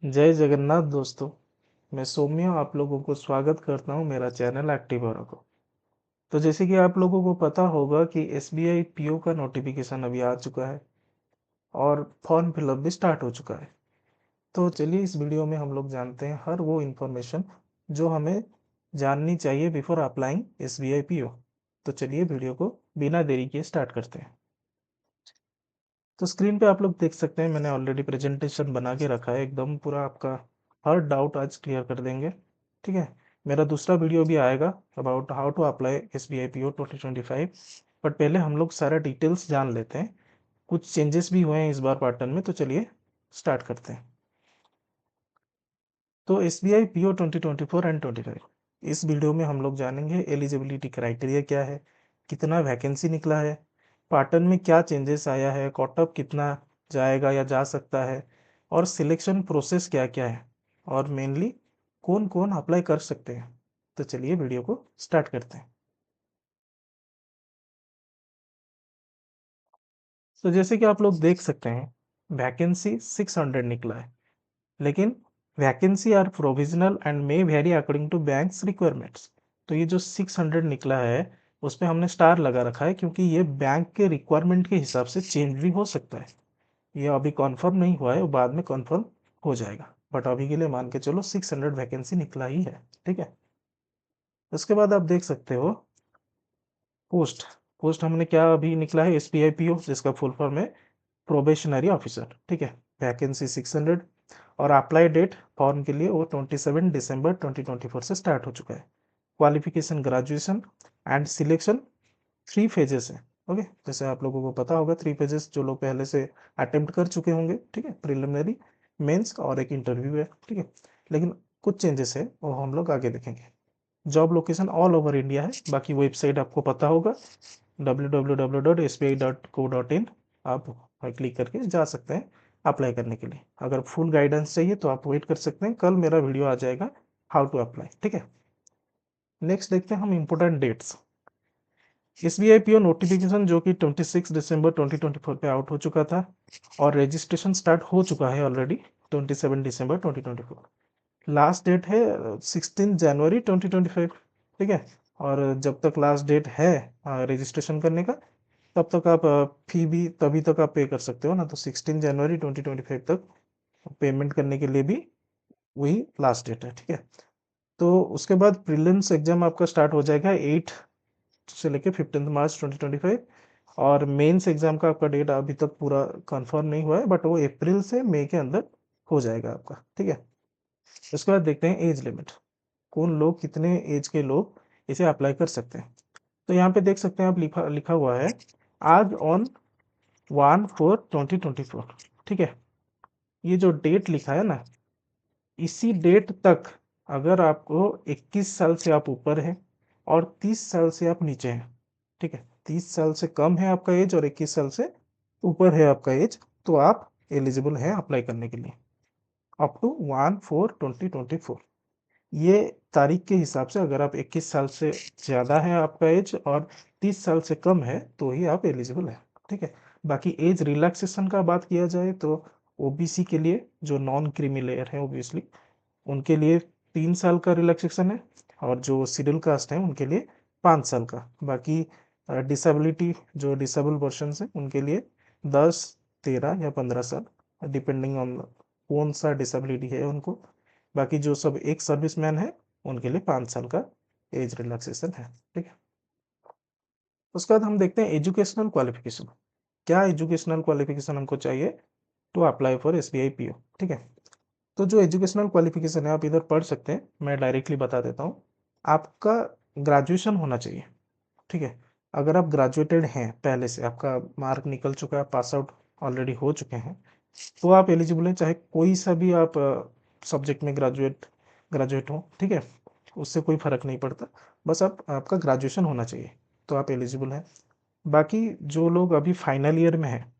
जय जगन्नाथ दोस्तों। मैं सौम्य आप लोगों को स्वागत करता हूं मेरा चैनल एक्टिव और को। तो जैसे कि आप लोगों को पता होगा कि एसबीआई पीओ का नोटिफिकेशन अभी आ चुका है और फॉर्म फिलअप भी स्टार्ट हो चुका है। तो चलिए इस वीडियो में हम लोग जानते हैं हर वो इन्फॉर्मेशन जो हमें जाननी चाहिए बिफोर अप्लाइंग एसबीआई पीओ। तो चलिए वीडियो को बिना देरी किए स्टार्ट करते हैं। तो स्क्रीन पे आप लोग देख सकते हैं मैंने ऑलरेडी प्रेजेंटेशन बना के रखा है, एकदम पूरा आपका हर डाउट आज क्लियर कर देंगे। ठीक है। मेरा दूसरा वीडियो भी आएगा about how to apply S B I P O 2025। But पहले हम लोग सारा डिटेल्स जान लेते हैं। कुछ चेंजेस भी हुए हैं इस बार पैटर्न में, तो चलिए स्टार्ट करते हैं। तो S B I P O 2024 and 25 इस वीडियो में हम लोग जानेंगे एलिजिबिलिटी क्राइटेरिया क्या है, कितना वैकेंसी निकला है, पैटर्न में क्या चेंजेस आया है, कॉटअप कितना जाएगा या जा सकता है, और सिलेक्शन प्रोसेस क्या क्या है, और मेनली कौन कौन अप्लाई कर सकते हैं। तो चलिए वीडियो को स्टार्ट करते हैं। तो जैसे कि आप लोग देख सकते हैं वैकेंसी 600 निकला है, लेकिन vacancy are provisional and may vary according to banks requirements. तो ये जो 600 निकला है उस पर हमने स्टार लगा रखा है क्योंकि ये बैंक के रिक्वायरमेंट के हिसाब से चेंज भी हो सकता है। ये अभी कॉन्फर्म नहीं हुआ है, वो बाद में कॉन्फर्म हो जाएगा, बट अभी के लिए मान के चलो 600 वैकेंसी निकला ही है। ठीक है। उसके बाद आप देख सकते हो पोस्ट। पोस्ट हमने क्या अभी निकला है, S P I P O, जिसका फुल फॉर्म है प्रोबेशनरी ऑफिसर। ठीक है। वैकेंसी 600 और अप्लाई डेट फॉर्म के लिए वो 27 दिसंबर 2024 से स्टार्ट हो चुका है। Qualification graduation and selection 3 phases है। ओके, जैसे आप लोगों को पता होगा 3 फेजेस जो लोग पहले से अटेम्प्ट कर चुके होंगे। ठीक है। प्रिलिमिनरी, मेंस और एक इंटरव्यू है। ठीक है। लेकिन कुछ चेंजेस है वो हम लोग आगे देखेंगे। Job location all over India है। बाकी वेबसाइट आपको पता होगा www.sbi.co.in। आप क्लिक करके जा सकते हैं अप्लाई करने के लिए। अगर फुल गाइडेंस चाहिए तो आप वेट कर सकते हैं, कल मेरा वीडियो आ जाएगा हाउ टू अप्लाई। ठीक है। नेक्स्ट देखते हैं हम important dates. S B I P O notification जो कि 26 दिसंबर 2024 पे आउट हो चुका था और रजिस्ट्रेशन स्टार्ट हो चुका है ऑलरेडी 27 दिसंबर 2024। लास्ट डेट है 16 जनवरी 2025। ठीक है। और जब तक लास्ट डेट है रजिस्ट्रेशन करने का, तब तक आप फी भी तभी तक आप पे कर सकते हो ना। तो 16 जनवरी 2025 तक पेमेंट करने के लिए भी वही लास्ट डेट है। ठीक है। तो उसके बाद प्रीलिम्स एग्जाम आपका स्टार्ट हो जाएगा 8 से लेके 15 मार्च 2025। और मेंस एग्जाम का आपका डेट अभी तक पूरा कंफर्म नहीं हुआ है, बट वो अप्रैल से मई के अंदर हो जाएगा आपका। ठीक है। उसके बाद देखते हैं एज लिमिट, कौन लोग, कितने एज के लोग इसे अप्लाई कर सकते हैं। तो यहाँ पे देख सकते हैं आप, लिखा लिखा हुआ है आज ऑन 1/4/2024। ठीक है। ये जो डेट लिखा है ना, इसी डेट तक अगर आपको 21 साल से आप ऊपर हैं और 30 साल से आप नीचे हैं, ठीक है, 30 साल से कम है आपका एज और 21 साल से ऊपर है आपका एज, तो आप एलिजिबल हैं अप्लाई करने के लिए अप टू 1/4/2024। ये तारीख के हिसाब से अगर आप 21 साल से ज़्यादा है आपका एज और 30 साल से कम है तो ही आप एलिजिबल हैं। ठीक है। बाकी एज रिलैक्सेशन का बात किया जाए तो ओबीसी के लिए, जो नॉन क्रीमी लेयर है ओबियसली, उनके लिए 3 साल का रिलैक्सेशन है, और जो शेड्यूल कास्ट है उनके लिए 5 साल का। बाकी डिसेबिलिटी, जो डिसेबल पर्सन है उनके लिए 10, 13 या 15 साल, डिपेंडिंग ऑन कौन सा डिसेबिलिटी है उनको। बाकी जो सब एक सर्विसमैन है उनके लिए 5 साल का एज रिलैक्सेशन है। ठीक है। उसके बाद हम देखते हैं एजुकेशनल क्वालिफिकेशन। क्या एजुकेशनल क्वालिफिकेशन हमको चाहिए to apply for S B I P O. ठीक है। तो जो एजुकेशनल क्वालिफिकेशन है आप इधर पढ़ सकते हैं, मैं डायरेक्टली बता देता हूँ। आपका ग्रेजुएशन होना चाहिए। ठीक है। अगर आप ग्रेजुएटेड हैं, पहले से आपका मार्क निकल चुका है, पास आउट ऑलरेडी हो चुके हैं, तो आप एलिजिबल हैं, चाहे कोई सा भी आप सब्जेक्ट में ग्रेजुएट ग्रेजुएट हो। ठीक है। उससे कोई फर्क नहीं पड़ता, बस आपका ग्रेजुएशन होना चाहिए तो आप एलिजिबल हैं। बाकी जो लोग अभी फाइनल ईयर में हैं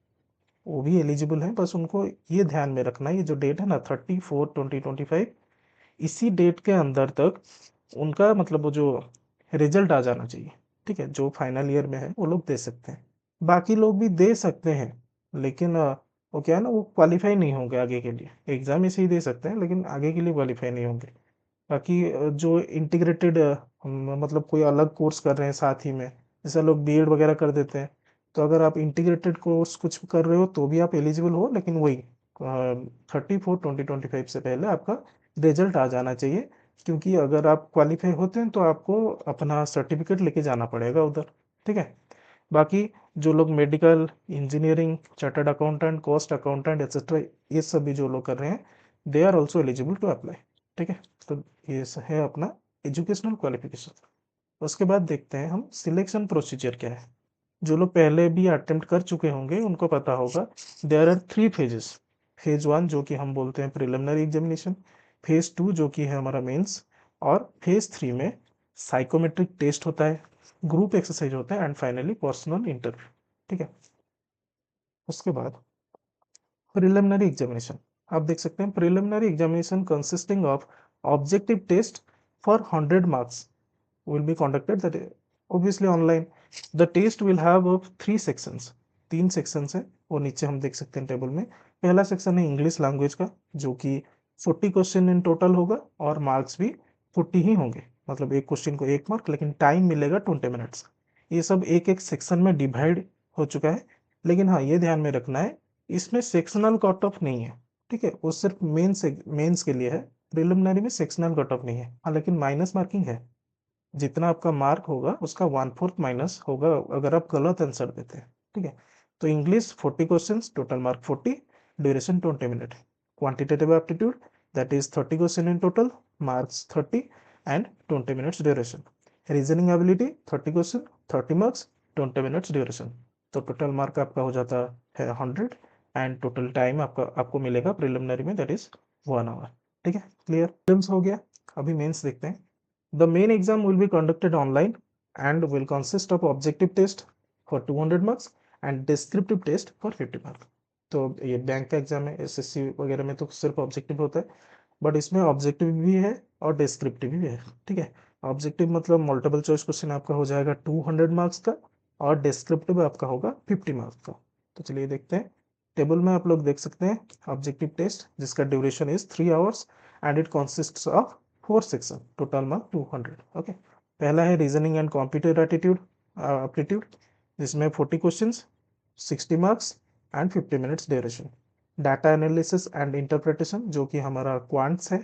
वो भी एलिजिबल हैं, बस उनको ये ध्यान में रखना, ये जो डेट है ना 30/4/2025, इसी डेट के अंदर तक उनका मतलब वो जो रिजल्ट आ जाना चाहिए। ठीक है। जो फाइनल ईयर में है वो लोग दे सकते हैं, बाकी लोग भी दे सकते हैं, लेकिन वो क्या है ना, वो क्वालिफाई नहीं होंगे आगे के लिए, एग्जाम इसे ही दे सकते हैं लेकिन आगे के लिए क्वालिफाई नहीं होंगे। बाकी जो इंटीग्रेटेड मतलब कोई अलग कोर्स कर रहे हैं साथ ही में, जैसे लोग बीएड वगैरह कर देते हैं, तो अगर आप इंटीग्रेटेड कोर्स कुछ कर रहे हो तो भी आप एलिजिबल हो, लेकिन वही 34/2025 से पहले आपका रिजल्ट आ जाना चाहिए, क्योंकि अगर आप क्वालिफाई होते हैं तो आपको अपना सर्टिफिकेट लेके जाना पड़ेगा उधर। ठीक है। बाकी जो लोग medical, engineering, chartered accountant, cost accountant etcetera, ये सब भी जो लोग कर रहे हैं, they are also eligible to apply. ठीक है। तो ये है अपना एजुकेशनल क्वालिफिकेशन। उसके बाद देखते हैं हम सिलेक्शन प्रोसीजर क्या है। जो लोग पहले भी अटेम्प्ट कर चुके होंगे उनको पता होगा, देयर आर 3 फेजेस। फेज 1 जो कि हम बोलते हैं प्रिलिमिनरी एग्जामिनेशन, फेज 2 जो कि है हमारा मेंस, और फेज 3 में साइकोमेट्रिक टेस्ट होता है, ग्रुप एक्सरसाइज होता है, एंड फाइनली पर्सनल इंटरव्यू। ठीक है। उसके बाद प्रिलिमिनरी एग्जामिनेशन, आप देख सकते हैं preliminary examination consisting of objective test for 100 marks will be conducted, that obviously online. The test will have of 3 sections, 3 sections है, वो नीचे हम देख सकते हैं टेबल में। पहला सेक्शन है इंग्लिश लैंग्वेज का, जो कि 40 क्वेश्चन इन टोटल होगा, और मार्क्स भी 40 ही होंगे, मतलब एक क्वेश्चन को 1 मार्क, लेकिन टाइम मिलेगा 20 मिनट्स। ये सब एक एक सेक्शन में डिवाइड हो चुका है, लेकिन हाँ ये ध्यान में रखना है, इसमें सेक्शनल कट ऑफ नहीं है। ठीक है, वो सिर्फ मेंस के लिए है, प्रिलिमिनरी में सेक्शनल कट ऑफ नहीं है। हाँ लेकिन माइनस मार्किंग है, जितना आपका मार्क होगा उसका 1/4 माइनस होगा अगर आप गलत आंसर देते हैं। ठीक है। तो English 40 question, total mark 40, duration 20 minute. Quantitative aptitude, that is 30 question in total, marks 30 and 20 minutes duration. Reasoning ability 30 question, 30 marks, 20 minutes duration. तो टोटल मार्क आपका हो जाता है 100, एंड टोटल टाइम आपको मिलेगा प्रिलिमिनरी में, दैट इज 1 आवर। ठीक है, क्लियर। प्रीलिम्स हो गया, अभी मेंस देखते हैं। The main exam will be conducted online and will consist of objective test for 200 marks and descriptive test for 50 marks. तो ये बैंक का एग्जाम है, एसएससी वगैरह में तो सिर्फ ऑब्जेक्टिव होता है, बट इसमें ऑब्जेक्टिव भी है और डिस्क्रिप्टिव भी है। ठीक है। ऑब्जेक्टिव मतलब मल्टीपल चॉइस क्वेश्चन आपका हो जाएगा 200 मार्क्स का, और डिस्क्रिप्टिव आपका होगा 50 मार्क्स का। तो चलिए देखते हैं, टेबल में आप लोग देख सकते हैं ऑब्जेक्टिव टेस्ट जिसका duration is 3 hours, and it consists of 4 section, total mark 200। Okay. पहला है रीजनिंग एंड कंप्यूटर एप्टीट्यूड, जिसमें 40 question, 60 marks and 50 minutes duration. Data analysis and interpretation जो कि हमारा क्वांट्स है,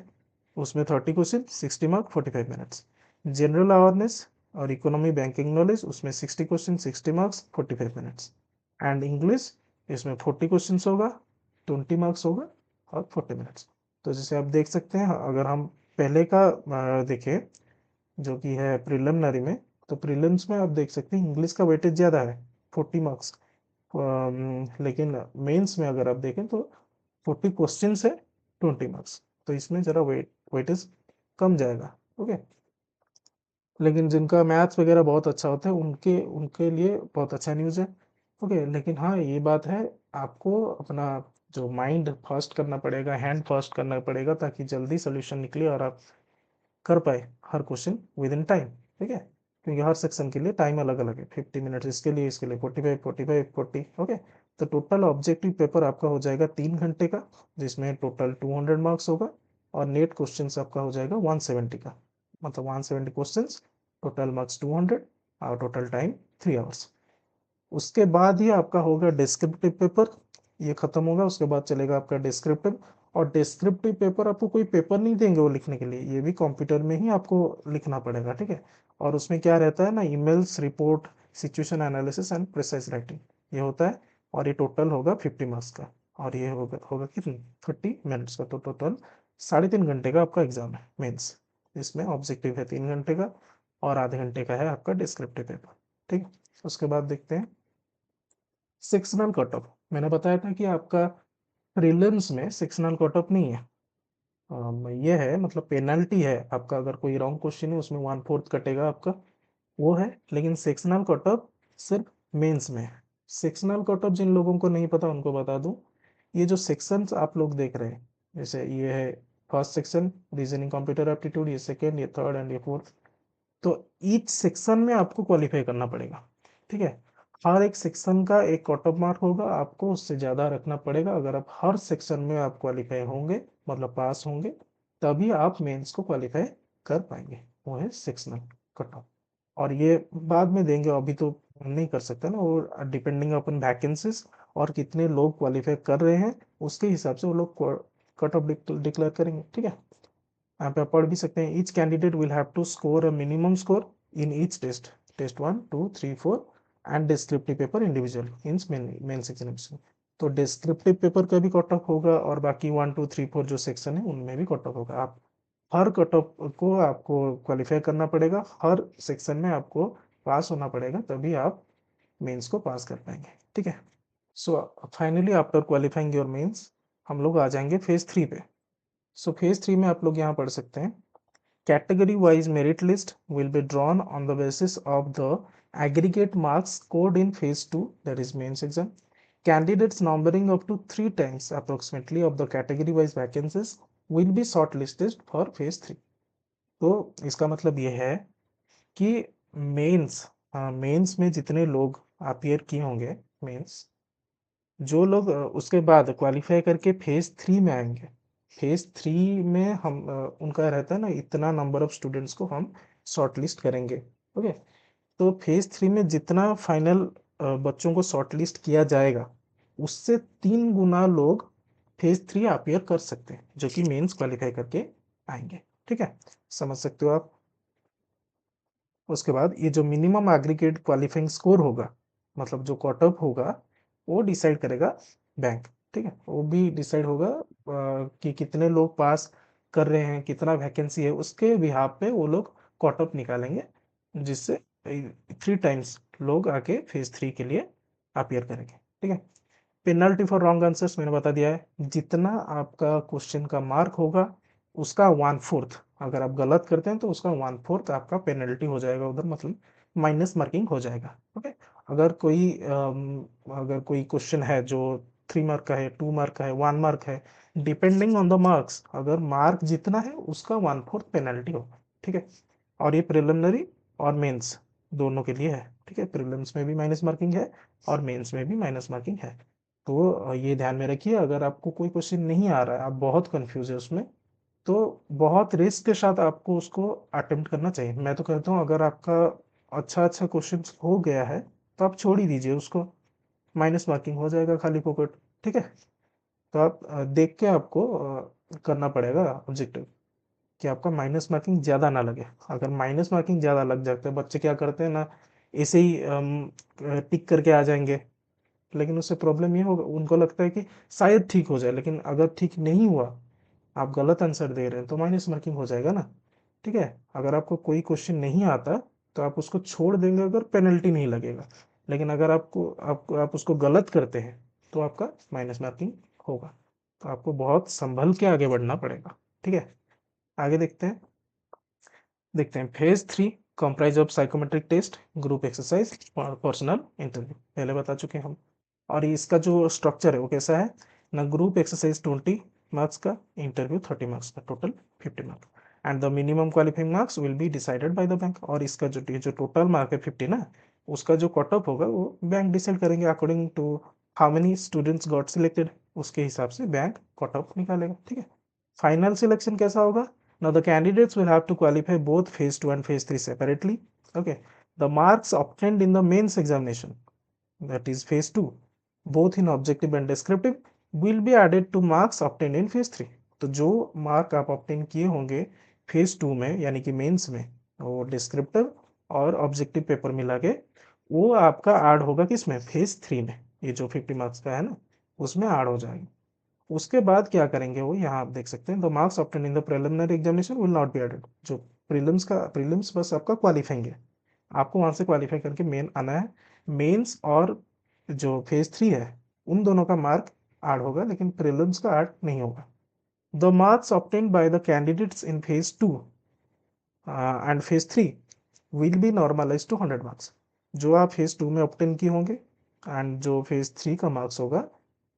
उसमें 30 question, 60 mark, 45 minutes. General awareness और इकोनॉमी बैंकिंग नॉलेज, उसमें 60 question, 60 marks, 45 minutes. And English, इसमें 40 क्वेश्चन होगा, 20 मार्क्स होगा, और 40 मिनट्स। तो जैसे आप देख सकते हैं, अगर हम पहले का देखें जो कि है प्रिलिमिनरी में, तो प्रीलिम्स में आप देख सकते हैं इंग्लिश का वेटेज ज़्यादा है, 40 मार्क्स, लेकिन मेंस में अगर आप देखें तो 40 क्वेश्चन है, 20 मार्क्स, तो इसमें ज़रा वेटेज कम जाएगा। ओके। लेकिन जिनका मैथ्स वगैरह बहुत अच्छा होता है उनके उनके लिए बहुत अच्छा न्यूज़ है। ओके, लेकिन हाँ ये बात है, आपको अपना जो माइंड फास्ट करना पड़ेगा, हैंड फास्ट करना पड़ेगा, ताकि जल्दी सोल्यूशन निकले और आप कर पाए हर क्वेश्चन विद इन टाइम। ठीक है, क्योंकि हर सेक्शन के लिए टाइम अलग अलग है, 50 मिनट्स इसके लिए 45, 45, 40। ओके। तो टोटल ऑब्जेक्टिव पेपर आपका हो जाएगा 3 घंटे का, जिसमें टोटल 200 मार्क्स होगा, और नेट क्वेश्चन आपका हो जाएगा 170 का, मतलब 170 क्वेश्चन, टोटल मार्क्स 200, और टोटल टाइम 3 आवर्स। उसके बाद ही आपका होगा डिस्क्रिप्टिव पेपर, ये खत्म होगा, उसके बाद चलेगा आपका डिस्क्रिप्टिव। और डिस्क्रिप्टिव पेपर आपको कोई पेपर नहीं देंगे वो लिखने के लिए, ये भी कंप्यूटर में ही आपको लिखना पड़ेगा। ठीक है। और उसमें क्या रहता है ना, emails, report, situation analysis and precise writing, ये होता है। और ये टोटल होगा 50 मार्क्स का, और ये होगा होगा कितनी, 30 मिनट्स का। तो टोटल 3.5 घंटे का आपका एग्जाम है मेंस। इसमें ऑब्जेक्टिव है 3 घंटे का, और आधे घंटे का है आपका डिस्क्रिप्टिव पेपर। ठीक है। उसके बाद देखते हैं सेक्शनल कट ऑफ। मैंने बताया था कि आपका प्रीलिम्स में सेक्शनल कट ऑफ नहीं है, ये है मतलब पेनल्टी है आपका, अगर कोई रॉन्ग क्वेश्चन है उसमें 1/4 कटेगा आपका, वो है। लेकिन सेक्शनल कट ऑफ सिर्फ मेंस में है। सेक्शनल कट ऑफ जिन लोगों को नहीं पता उनको बता दूं, ये जो सेक्शंस आप लोग देख रहे हैं, जैसे ये है first section reasoning computer aptitude, ये सेकेंड, ये थर्ड, एंड ये फोर्थ। तो ईच सेक्शन में आपको क्वालिफाई करना पड़ेगा। ठीक है। हर एक सेक्शन का एक कट ऑफ मार्क होगा, आपको उससे ज़्यादा रखना पड़ेगा। अगर आप हर सेक्शन में आप क्वालिफाई होंगे, मतलब पास होंगे, तभी आप मेंस को क्वालिफाई कर पाएंगे। वो है सेक्शनल कट ऑफ। और ये बाद में देंगे, अभी तो नहीं कर सकते ना, और डिपेंडिंग अपन वैकेंसीज और कितने लोग क्वालिफाई कर रहे हैं उसके हिसाब से वो लोग कट ऑफ डिक्लेयर करेंगे। ठीक है, यहाँ पे आप पढ़ भी सकते हैं। Each candidate will have to score a minimum score in each test, test 1 2 3 4 and descriptive paper individual in mains examination. तो डिस्क्रिप्टिव पेपर का भी कट ऑफ होगा और बाकी 1 2 3 4 जो सेक्शन है उनमें भी कट ऑफ होगा। आप हर कट ऑफ को आपको क्वालिफाई करना पड़ेगा, हर सेक्शन में आपको पास होना पड़ेगा, तभी आप मेंस को पास कर पाएंगे। ठीक है, so finally after qualifying your mains हम लोग आ जाएंगे फेज 3 पे। सो फेज 3 में आप लोग यहाँ पढ़ सकते हैं, category wise merit list will be drawn on the basis of the aggregate marks scored in phase 2, that is mains exam. Candidates numbering up to 3 times approximately of the category wise vacancies will be shortlisted for phase 3. तो इसका मतलब ये है कि mains, mains में जितने लोग appear किए होंगे मेंस, जो लोग उसके बाद क्वालिफाई करके फेज 3 में आएंगे, फेज 3 में हम उनका रहता है ना, इतना नंबर ऑफ स्टूडेंट्स को हम शॉर्टलिस्ट करेंगे। ओके, तो फेज 3 में जितना फाइनल बच्चों को शॉर्टलिस्ट किया जाएगा, उससे 3 गुना लोग फेज 3 अपीयर कर सकते हैं, जो कि मेंस क्वालिफाई करके आएंगे। ठीक है, समझ सकते हो आप। उसके बाद ये जो मिनिमम एग्रीगेट क्वालिफाइंग स्कोर होगा, मतलब जो कट ऑफ होगा, वो डिसाइड करेगा बैंक। ठीक है, वो भी डिसाइड होगा कि कितने लोग पास कर रहे हैं, कितना वैकेंसी है, उसके बिहाफ पे वो लोग कट ऑफ निकालेंगे, जिससे 3 टाइम्स लोग आके फेज 3 के लिए अपियर करेंगे। ठीक है, पेनल्टी फॉर रॉन्ग आंसर्स मैंने बता दिया है, जितना आपका क्वेश्चन का मार्क होगा उसका 1/4, अगर आप गलत करते हैं तो उसका 1/4 आपका पेनल्टी हो जाएगा उधर, मतलब माइनस मार्किंग हो जाएगा। ओके, अगर कोई क्वेश्चन है जो 3 मार्क का है, 2 मार्क का है, 1 मार्क है, डिपेंडिंग ऑन द मार्क्स, अगर मार्क जितना है उसका 1/4 पेनल्टी होगा। ठीक है, और ये प्रिलिमिनरी और मेंस दोनों के लिए है। ठीक है, प्रीलिम्स में भी माइनस मार्किंग है और मेंस में भी माइनस मार्किंग है। तो ये ध्यान में रखिए, अगर आपको कोई क्वेश्चन नहीं आ रहा है, आप बहुत कंफ्यूज है उसमें, तो बहुत रिस्क के साथ आपको उसको अटेम्प्ट करना चाहिए। मैं तो कहता हूँ अगर आपका अच्छा अच्छा क्वेश्चन हो गया है तो आप छोड़ ही दीजिए उसको, माइनस मार्किंग हो जाएगा खाली फोकट। ठीक है, तो आप देख के आपको करना पड़ेगा ऑब्जेक्टिव, कि आपका माइनस मार्किंग ज़्यादा ना लगे। अगर माइनस मार्किंग ज़्यादा लग जाता है, बच्चे क्या करते हैं ना, ऐसे ही टिक करके आ जाएंगे, लेकिन उससे प्रॉब्लम ये होगा, उनको लगता है कि शायद ठीक हो जाए, लेकिन अगर ठीक नहीं हुआ, आप गलत आंसर दे रहे हैं, तो माइनस मार्किंग हो जाएगा ना। ठीक है, अगर आपको कोई क्वेश्चन नहीं आता तो आप उसको छोड़ देंगे अगर पेनल्टी नहीं लगेगा, लेकिन अगर आप उसको गलत करते हैं तो आपका माइनस मार्किंग होगा। तो आपको बहुत संभल के आगे बढ़ना पड़ेगा। ठीक है, आगे देखते हैं phase 3 comprise of psychometric test, group exercise और पर्सनल इंटरव्यू, पहले बता चुके हैं हम। और इसका जो स्ट्रक्चर है वो कैसा है ना, ग्रुप एक्सरसाइज 20 मार्क्स का, इंटरव्यू 30 मार्क्स का, total 50 marks, and the minimum qualifying marks will be decided by the bank. और इसका जो टोटल मार्क है 50 ना, उसका जो कट ऑफ होगा वो बैंक डिसाइड करेंगे according to how many students got selected, उसके हिसाब से बैंक कट ऑफ निकालेगा। ठीक है, फाइनल सिलेक्शन कैसा होगा? Now the candidates will have to qualify both phase 2 and phase 3 separately. Okay, the marks obtained in the mains examination, that is phase 2, both in objective and descriptive, will be added to marks obtained in phase 3. तो जो mark आप obtain किए होंगे phase 2 में यानी कि mains में, वो डिस्क्रिप्टिव और ऑब्जेक्टिव पेपर मिला के वो आपका ऐड होगा किसमें, फेज 3 में। ये जो 50 मार्क्स का है ना, उसमें ऐड हो जाएगा। उसके बाद क्या करेंगे वो यहाँ आप देख सकते हैं, the marks obtain in the preliminary examination will not be added. जो प्रीलिम्स बस आपका क्वालिफाइंग है, आपको वहां से क्वालिफाई करके मेन आना है। मेंस और जो फेज 3 है उन दोनों का मार्क ऐड होगा, लेकिन प्रीलिम्स का ऐड नहीं होगा। The marks obtain by the candidates in phase 2 and phase 3 will be normalise to 100 marks. जो आप फेज 2 में ऑब्टेन किए होंगे एंड जो फेज 3 का मार्क्स होगा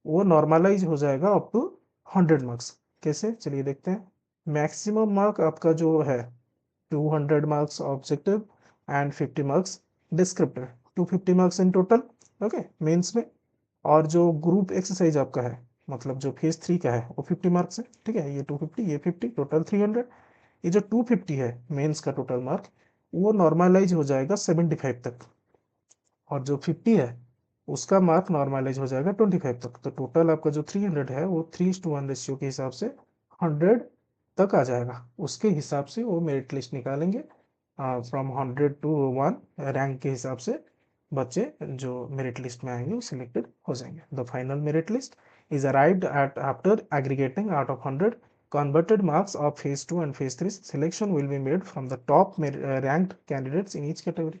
वो नॉर्मलाइज हो जाएगा अप टू 100 मार्क्स। कैसे, चलिए देखते हैं। मैक्सिमम मार्क आपका जो है 200 marks objective and 50 marks descriptive, 250 marks in total, okay, mains में। और जो ग्रुप एक्सरसाइज आपका है, मतलब जो फेज 3 का है, वो 50 मार्क्स है, ठीक है। ये 250, ये 50, टोटल 300। ये जो 250 है मेंस का टोटल मार्क, वो नॉर्मलाइज हो जाएगा 75 तक, और जो 50 है उसका मार्क नॉर्मलाइज हो जाएगा 25 तक। तो टोटल आपका जो 300 है वो 3:1 रेशियो के हिसाब से 100 तक आ जाएगा। उसके हिसाब से वो मेरिट लिस्ट निकालेंगे, फ्रॉम 100 to 1 रैंक के हिसाब से बच्चे जो मेरिट लिस्ट में आएंगे वो सिलेक्टेड हो जाएंगे। The final merit list is arrived at after aggregating out of 100 converted marks of phase 2 and phase 3. Selection will be made from the top ranked candidates in each category.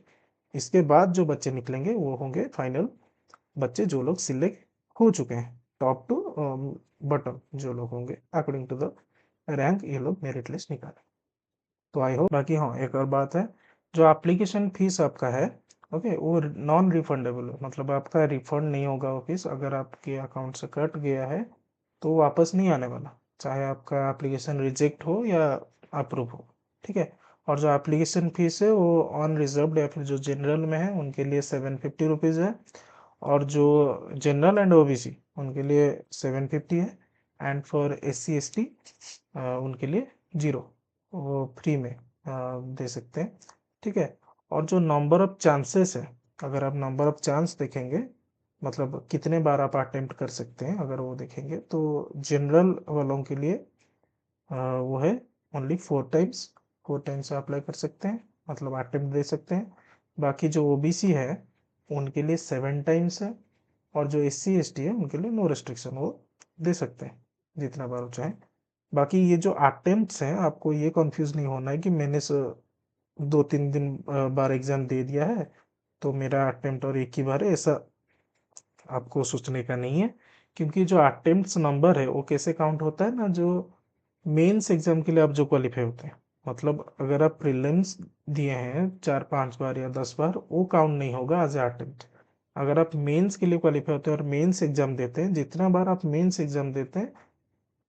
इसके बाद जो बच्चे निकलेंगे वो होंगे फाइनल बच्चे जो लोग सिलेक्ट हो चुके हैं, टॉप टू बॉटम जो लोग होंगे अकॉर्डिंग टू द रैंक, ये लोग मेरिट लिस्ट निकालें। तो आई होप। बाकी हाँ, एक और बात है, जो एप्लीकेशन फीस आपका है, ओके, वो नॉन रिफंडेबल है, मतलब आपका रिफंड नहीं होगा वो फीस। अगर आपके अकाउंट से कट गया है तो वापस नहीं आने वाला, चाहे आपका एप्लीकेशन रिजेक्ट हो या अप्रूव हो, ठीक है। और जो एप्लीकेशन फीस है वो ऑन रिजर्व्ड या फिर जो जनरल में है उनके लिए 750 रुपीज़ है, और जो जनरल एंड ओबीसी उनके लिए 750 है, एंड फॉर SC ST उनके लिए 0, वो फ्री में दे सकते हैं, ठीक है। और जो नंबर ऑफ चांसेस है, अगर आप नंबर ऑफ चांस देखेंगे, मतलब कितने बार आप अटेम्प्ट कर सकते हैं, अगर वो देखेंगे तो जनरल वालों के लिए वो है ओनली 4 टाइम्स, 4 टाइम्स अप्लाई कर सकते हैं, मतलब अटेम्प्ट दे सकते हैं। बाकी जो ओबीसी है उनके लिए 7 टाइम्स है, और जो SC ST है उनके लिए नो रिस्ट्रिक्शन, वो दे सकते हैं जितना बार वो चाहें। बाकी ये जो अटेम्प्ट्स हैं, आपको ये कंफ्यूज नहीं होना है कि मैंने 2-3 दिन बार एग्जाम दे दिया है तो मेरा अटेम्प्ट और एक ही बार है, ऐसा आपको सोचने का नहीं है। क्योंकि जो अटेम्प्ट्स नंबर है वो कैसे काउंट होता है ना, जो मेंस एग्जाम के लिए आप जो क्वालिफाई होते हैं, मतलब अगर आप प्रीलिम्स दिए हैं 4-5 बार या 10 बार, वो काउंट नहीं होगा एज ए अटेम्प्ट। अगर आप मेंस के लिए क्वालिफाई होते हैं और मेंस एग्जाम देते हैं, जितना बार आप मेंस एग्जाम देते हैं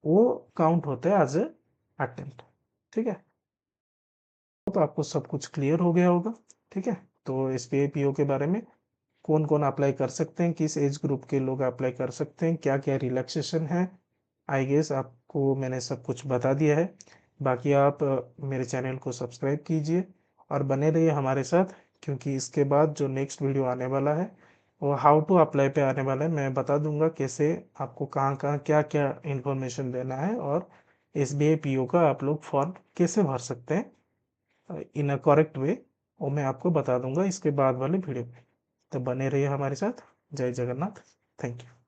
वो काउंट होता है एज ए अटेम्प्ट, ठीक है। तो आपको सब कुछ क्लियर हो गया होगा, ठीक है। तो SBI PO के बारे में कौन कौन अप्लाई कर सकते हैं, किस एज ग्रुप के लोग अप्लाई कर सकते हैं, क्या क्या रिलैक्सेशन है, आई गेस आपको मैंने सब कुछ बता दिया है। बाकी आप मेरे चैनल को सब्सक्राइब कीजिए और बने रहिए हमारे साथ, क्योंकि इसके बाद जो नेक्स्ट वीडियो आने वाला है वो हाउ टू अप्लाई पे आने वाला है। मैं बता दूंगा कैसे आपको कहाँ कहाँ क्या क्या इन्फॉर्मेशन देना है, और SBI PO का आप लोग फॉर्म कैसे भर सकते हैं इन अ करेक्ट वे, वो मैं आपको बता दूंगा इसके बाद वाले वीडियो में। तो बने रहिए हमारे साथ। जय जगन्नाथ। Thank you.